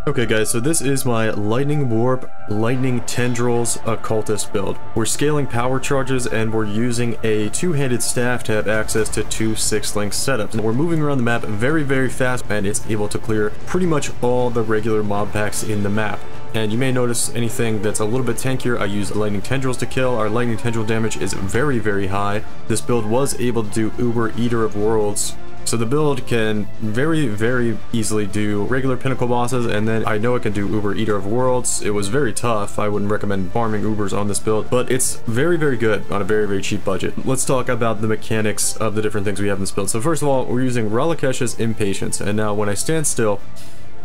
Okay guys, so this is my Lightning Warp, Lightning Tendrils Occultist build. We're scaling power charges and we're using a two-handed staff to have access to two 6-link setups. And we're moving around the map very, very fast and it's able to clear pretty much all the regular mob packs in the map. And you may notice anything that's a little bit tankier, I use Lightning Tendrils to kill. Our Lightning Tendril damage is very, very high. This build was able to do Uber Eater of Worlds. So the build can very, very easily do regular pinnacle bosses, and then I know it can do Uber Eater of Worlds. It was very tough. I wouldn't recommend farming Ubers on this build, but it's very, very good on a very, very cheap budget. Let's talk about the mechanics of the different things we have in this build. So first of all, we're using Ralakesh's Impatience, and now when I stand still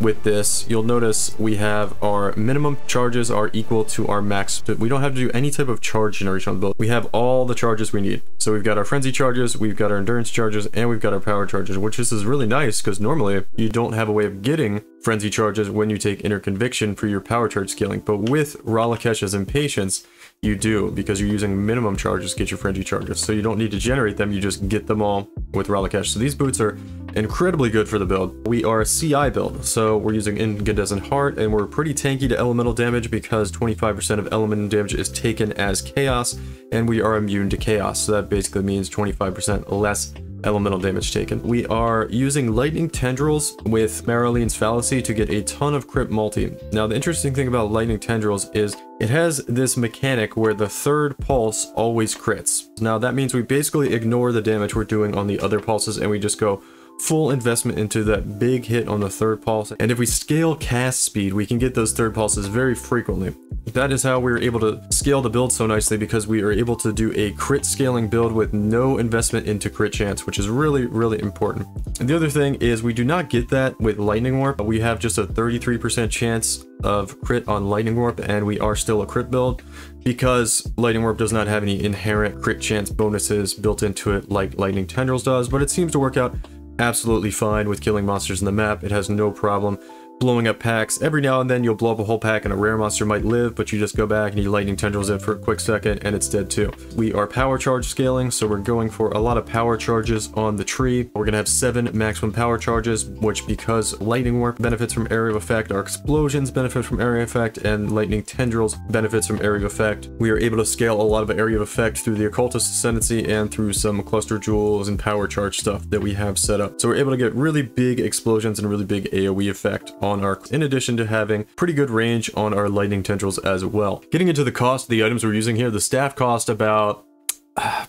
with this, you'll notice we have our minimum charges are equal to our max. We don't have to do any type of charge generation on the build. We have all the charges we need. So we've got our frenzy charges, we've got our endurance charges, and we've got our power charges, which is really nice because normally you don't have a way of getting frenzy charges when you take inner conviction for your power charge scaling. But with Ralakesh's Impatience, you do, because you're using minimum charges to get your frenzy charges. So you don't need to generate them, you just get them all with Ralakesh. So these boots are incredibly good for the build. We are a CI build, so we're using Incandescent Heart, and we're pretty tanky to elemental damage because 25% of elemental damage is taken as chaos, and we are immune to chaos. So that basically means 25% less elemental damage taken. We are using Lightning Tendrils with Marauder's Fallacy to get a ton of crit multi. Now the interesting thing about Lightning Tendrils is it has this mechanic where the third pulse always crits. Now that means we basically ignore the damage we're doing on the other pulses and we just go full investment into that big hit on the third pulse. And if we scale cast speed, we can get those third pulses very frequently. That is how we were able to scale the build so nicely, because we are able to do a crit scaling build with no investment into crit chance, which is really, really important. And the other thing is we do not get that with Lightning Warp. We have just a 33% chance of crit on Lightning Warp, and we are still a crit build because Lightning Warp does not have any inherent crit chance bonuses built into it like Lightning Tendrils does, but it seems to work out absolutely fine with killing monsters in the map. It has no problem blowing up packs. Every now and then you'll blow up a whole pack and a rare monster might live, but you just go back and you Lightning Tendrils it for a quick second and it's dead too. We are power charge scaling, so we're going for a lot of power charges on the tree. We're gonna have 7 maximum power charges, which, because Lightning Warp benefits from area of effect, our explosions benefit from area of effect, and Lightning Tendrils benefits from area of effect. We are able to scale a lot of area of effect through the Occultist Ascendancy and through some cluster jewels and power charge stuff that we have set up. So we're able to get really big explosions and really big AoE effect on our, in addition to having pretty good range on our Lightning Tendrils as well. Getting into the cost of the items we're using here, the staff cost about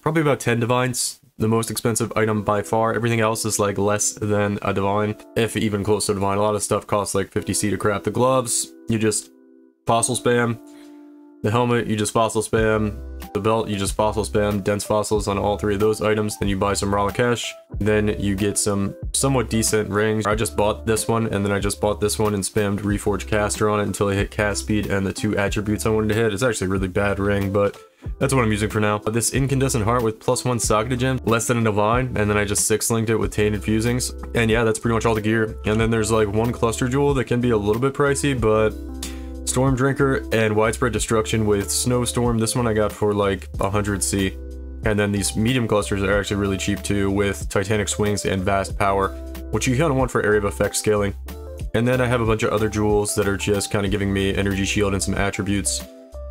probably about 10 divines, the most expensive item by far. Everything else is like less than a divine, if even close to divine. A lot of stuff costs like 50C to craft. The gloves, you just fossil spam. The helmet, you just fossil spam. The belt, you just fossil spam. Dense fossils on all 3 of those items. Then you buy some Ralakesh. Then you get some somewhat decent rings. I just bought this one, and then I just bought this one and spammed Reforged Caster on it until I hit cast speed and the 2 attributes I wanted to hit. It's actually a really bad ring, but that's what I'm using for now. This Incandescent Heart with +1 Saga Gem, less than a divine, and then I just 6-linked it with Tainted Fusings. And yeah, that's pretty much all the gear. And then there's like 1 cluster jewel that can be a little bit pricey, but Storm Drinker and Widespread Destruction with Snowstorm, this one I got for like 100C. And then these medium clusters are actually really cheap too, with Titanic Swings and Vast Power, which you kind of want for area of effect scaling. And then I have a bunch of other jewels that are just kind of giving me Energy Shield and some attributes.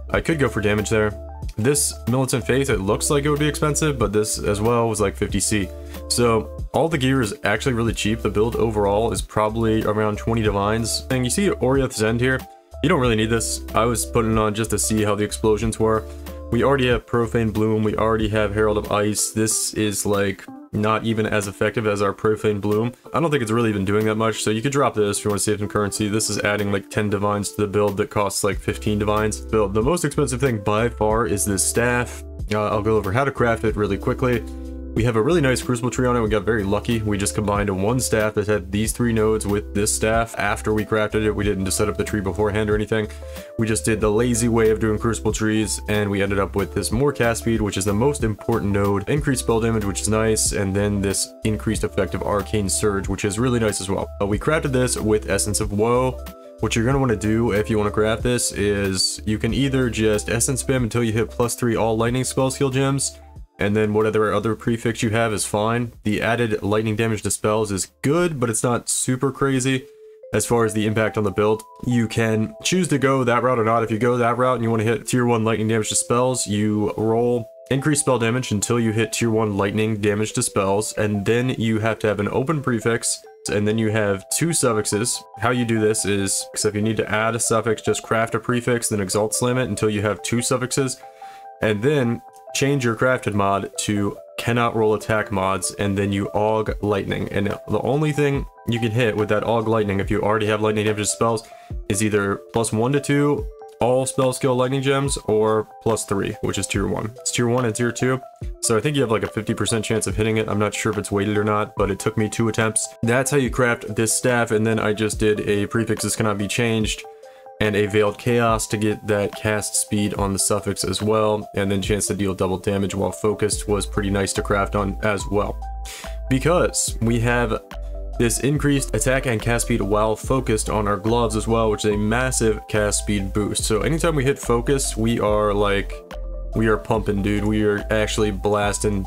I could go for damage there. This Militant Faith, it looks like it would be expensive, but this as well was like 50C. So all the gear is actually really cheap. The build overall is probably around 20 divines. And you see Orieth's End here. You don't really need this. I was putting it on just to see how the explosions were. We already have Profane Bloom, we already have Herald of Ice. This is like not even as effective as our Profane Bloom. I don't think it's really even doing that much, so you could drop this if you want to save some currency. This is adding like 10 divines to the build that costs like 15 divines. The most expensive thing by far is this staff. I'll go over how to craft it really quickly. We have a really nice Crucible tree on it. We got very lucky. We just combined a 1 staff that had these 3 nodes with this staff after we crafted it. We didn't just set up the tree beforehand or anything. We just did the lazy way of doing Crucible trees, and we ended up with this more cast speed, which is the most important node, increased spell damage, which is nice, and then this increased effective Arcane Surge, which is really nice as well. We crafted this with Essence of Woe. What you're going to want to do if you want to craft this is you can either just Essence spam until you hit +3 all lightning spell skill gems, and then whatever other prefix you have is fine. The added lightning damage to spells is good, but it's not super crazy. as far as the impact on the build. You can choose to go that route or not. If you go that route and you want to hit tier 1 lightning damage to spells, you roll increased spell damage until you hit tier 1 lightning damage to spells, and then you have to have an open prefix, and then you have 2 suffixes. How you do this is, so if you need to add a suffix, just craft a prefix, then exalt slam it until you have 2 suffixes, and then change your crafted mod to cannot roll attack mods, and then you aug lightning. And the only thing you can hit with that aug lightning, if you already have lightning damage spells, is either +1 to 2 all spell skill lightning gems, or +3, which is tier 1. It's tier 1 and tier 2, so I think you have like a 50% chance of hitting it. I'm not sure if it's weighted or not, but it took me 2 attempts. That's how you craft this staff, and then I just did a prefixes cannot be changed and a Veiled Chaos to get that cast speed on the suffix as well, and then chance to deal double damage while focused was pretty nice to craft on as well. Because we have this increased attack and cast speed while focused on our gloves as well, which is a massive cast speed boost. So anytime we hit focus, we are pumping, dude. We are actually blasting.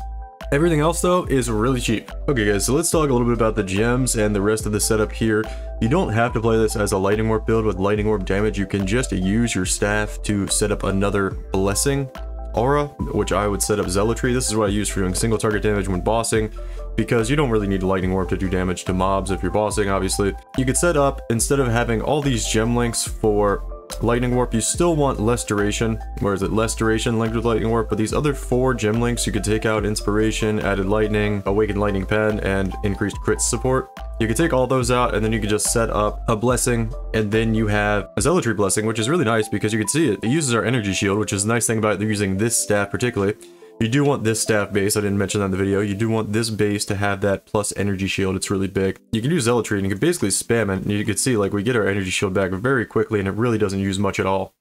Everything else though is really cheap. Okay guys, so let's talk a little bit about the gems and the rest of the setup here. You don't have to play this as a lightning warp build with lightning warp damage. You can just use your staff to set up another blessing aura, which I would set up zealotry. This is what I use for doing single target damage when bossing, because you don't really need a lightning warp to do damage to mobs if you're bossing, obviously. You could set up, instead of having all these gem links for lightning warp, you still want less duration, where is it, less duration linked with lightning warp, but these other 4 gem links you could take out: inspiration, added lightning, awakened lightning pen, and increased crit support. You could take all those out, and then you could just set up a blessing, and then you have a zealotry blessing, which is really nice because you can see it uses our energy shield, which is a nice thing about using this staff particularly. You do want this staff base, I didn't mention that in the video, you do want this base to have that plus energy shield. It's really big. You can do zealotry and you can basically spam it, and you can see like we get our energy shield back very quickly, and it really doesn't use much at all.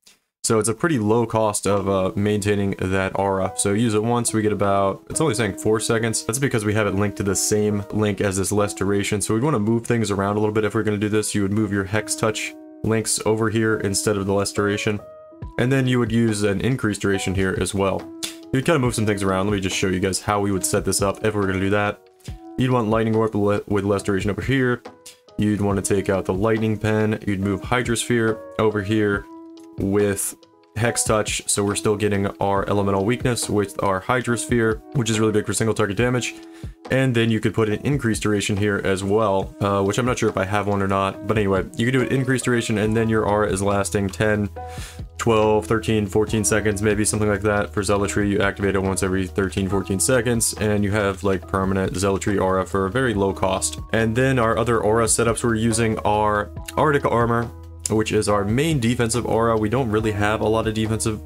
So it's a pretty low cost of maintaining that aura. So use it once, we get about, it's only saying 4 seconds. That's because we have it linked to the same link as this less duration. So we'd want to move things around a little bit. If we're going to do this, you would move your hex touch links over here instead of the less duration. And then you would use an increased duration here as well. You'd kind of move some things around. Let me just show you guys how we would set this up if we're going to do that. You'd want lightning warp with less duration over here. You'd want to take out the lightning pen. You'd move hydrosphere over here with hex touch, so we're still getting our elemental weakness with our hydrosphere, which is really big for single target damage. And then you could put an increased duration here as well, which I'm not sure if I have one or not, but anyway, you can do an increased duration, and then your aura is lasting 10, 12, 13, 14 seconds, maybe something like that. For zealotry, you activate it once every 13, 14 seconds, and you have like permanent zealotry aura for a very low cost. And then our other aura setups we're using are Arctic Armor, which is our main defensive aura. We don't really have a lot of defensive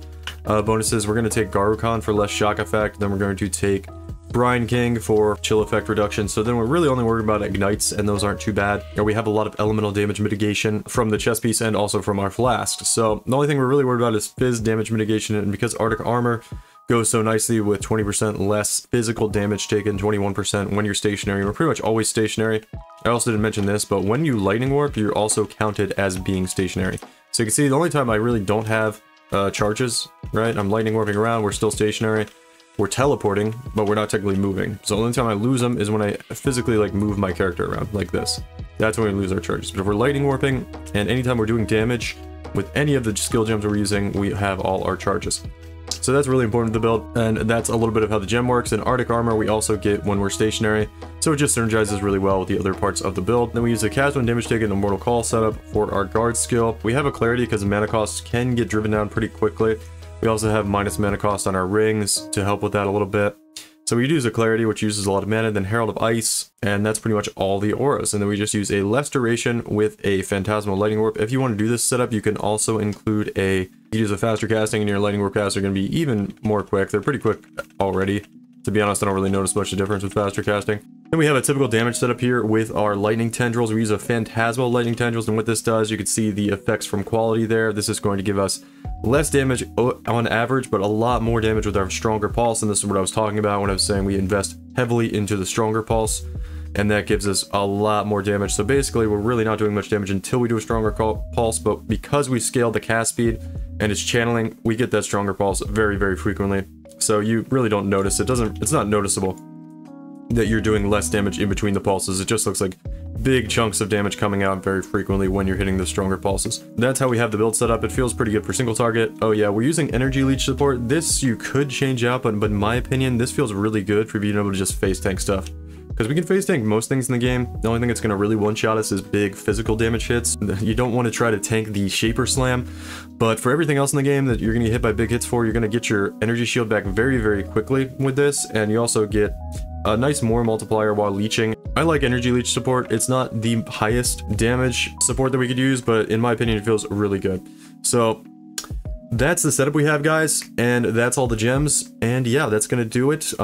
bonuses. We're going to take Garukhan for less shock effect, then we're going to take Brine King for chill effect reduction, so then we're really only worried about ignites, and those aren't too bad. And we have a lot of elemental damage mitigation from the chest piece and also from our flask. So the only thing we're really worried about is fizz damage mitigation, and because Arctic Armor goes so nicely with 20% less physical damage taken, 21% when you're stationary. We're pretty much always stationary. I also didn't mention this, but when you lightning warp, you're also counted as being stationary. So you can see the only time I really don't have charges, right? I'm lightning warping around, we're still stationary. We're teleporting, but we're not technically moving. So the only time I lose them is when I physically like move my character around like this. That's when we lose our charges. But if we're lightning warping, and anytime we're doing damage with any of the skill gems we're using, we have all our charges. So that's really important to the build, and that's a little bit of how the gem works. In Arctic Armor, we also get when we're stationary, so it just synergizes really well with the other parts of the build. Then we use a cast when damage taken and Mortal Call setup for our guard skill. We have a clarity because the mana costs can get driven down pretty quickly. We also have minus mana cost on our rings to help with that a little bit. So we use a clarity, which uses a lot of mana, then Herald of Ice, and that's pretty much all the auras. And then we just use a less duration with a Phantasmal Lightning Warp. If you want to do this setup, you can also include you use a faster casting, and your Lightning Warp casts are going to be even more quick. They're pretty quick already. To be honest, I don't really notice much of a difference with faster casting. Then we have a typical damage setup here with our Lightning Tendrils. We use a Phantasmal Lightning Tendrils, and what this does, you can see the effects from quality there. This is going to give us less damage on average, but a lot more damage with our Stronger Pulse, and this is what I was talking about when I was saying we invest heavily into the Stronger Pulse, and that gives us a lot more damage. So basically, we're really not doing much damage until we do a Stronger Pulse, but because we scaled the cast speed and it's channeling, we get that Stronger Pulse very, very frequently. So you really don't notice. It's not noticeable. that you're doing less damage in between the pulses. It just looks like big chunks of damage coming out very frequently when you're hitting the stronger pulses. That's how we have the build set up. It feels pretty good for single target. Oh yeah, we're using energy leech support. This you could change out, but in my opinion, this feels really good for being able to just face tank stuff. Because we can face tank most things in the game. The only thing that's going to really one-shot us is big physical damage hits. You don't want to try to tank the Shaper Slam, but for everything else in the game that you're going to get hit by big hits for, you're going to get your energy shield back very, very quickly with this, and you also get a nice more multiplier while leeching. I like energy leech support. It's not the highest damage support that we could use, but in my opinion, it feels really good. So that's the setup we have, guys, and that's all the gems, and yeah, that's going to do it.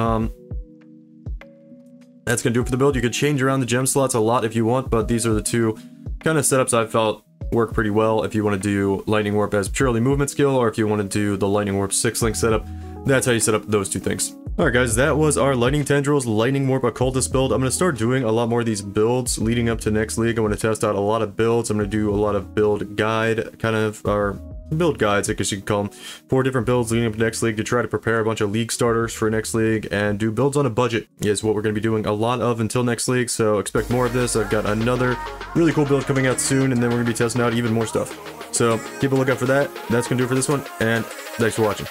That's going to do it for the build. You could change around the gem slots a lot if you want, but these are the two kind of setups I felt work pretty well if you want to do Lightning Warp as purely movement skill, or if you want to do the Lightning Warp 6-link setup. That's how you set up those two things. Alright guys, that was our Lightning Tendrils Lightning Warp Occultist build. I'm going to start doing a lot more of these builds leading up to next league. I'm going to test out a lot of builds. I'm going to do a lot of build guide, kind of, or build guides, I guess you could call them, 4 different builds leading up to next league to try to prepare a bunch of league starters for next league and do builds on a budget is what we're going to be doing a lot of until next league, so expect more of this. I've got another really cool build coming out soon, and then we're going to be testing out even more stuff. So keep a lookout for that. That's going to do it for this one, and thanks for watching.